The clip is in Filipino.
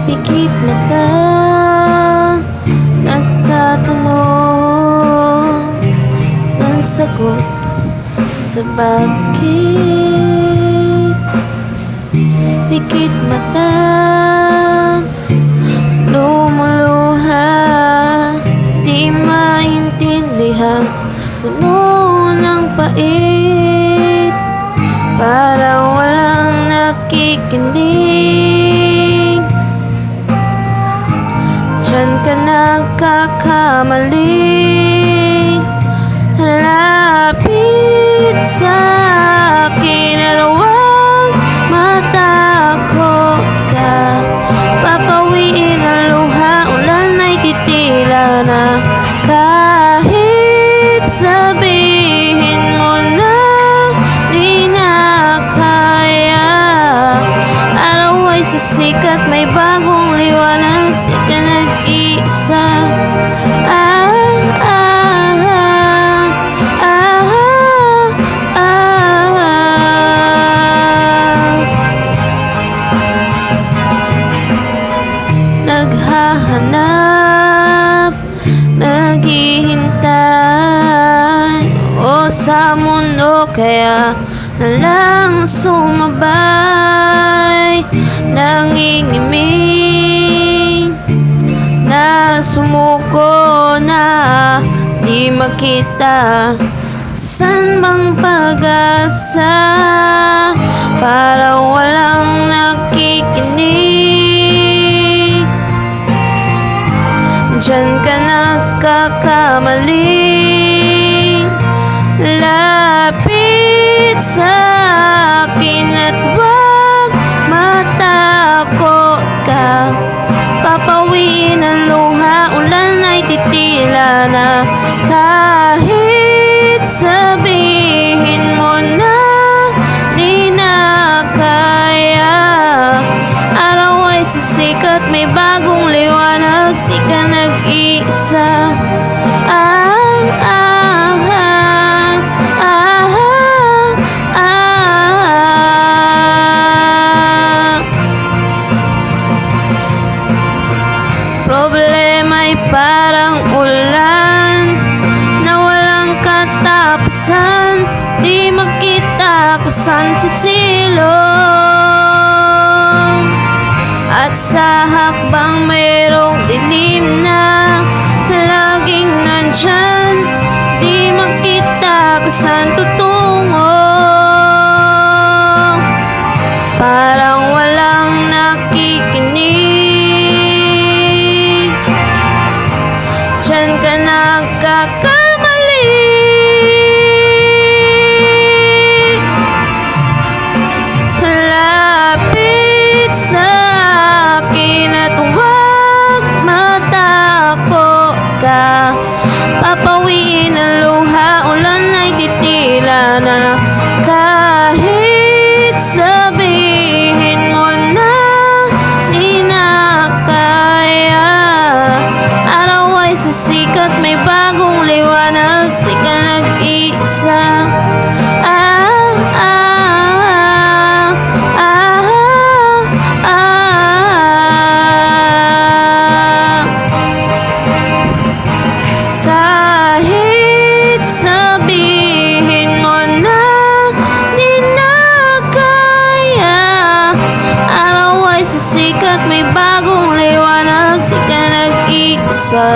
Pikit mata, nagtatanong ng sagot sa bakit. Pikit mata, lumuluha, di maintindihan, puno ng pait, para walang nakikinig. Diyan ka nagkakamali, lapit sa akin at huwag matakot ka. Papawiin ang luha, ulan ay titila na. Kahit sabihin mo na di na kaya, araw ay sisikat, may bagong liwanag, di ka nag-iisa. Naghahanap, naghihintay, o sa mundo kaya na lang sumabay. Nangingiming na sumuko na di makita, san bang pag-asa, para walang nakikinig. Diyan ka nagkakamali, lapit sa akin at huwag matakot ka. Papawiin ang luha, ulan ay titila na. Kahit sabihin mo na di na kaya, araw ay sisikat, may bagong liwanag, di ka nag-iisa. Problema'y parang ulan na walang katapusan, di makita kung saan sisilong. At sa hakbang mayroong dilim na laging nandyan, di makita kung saan tutungo. Parang walang nakikinig, diyan ka nagkakamali. Lapit sa akin at huwag matakot ka. Papawiin ang luha, ulan ay titila na. Kahit sabihin mo na di na kaya, araw ay sisikat, may bagong liwanag, di ka nag-iisa. Kahit sabihin mo na di na kaya, araw ay sisikat, may bagong liwanag, di ka nag-iisa.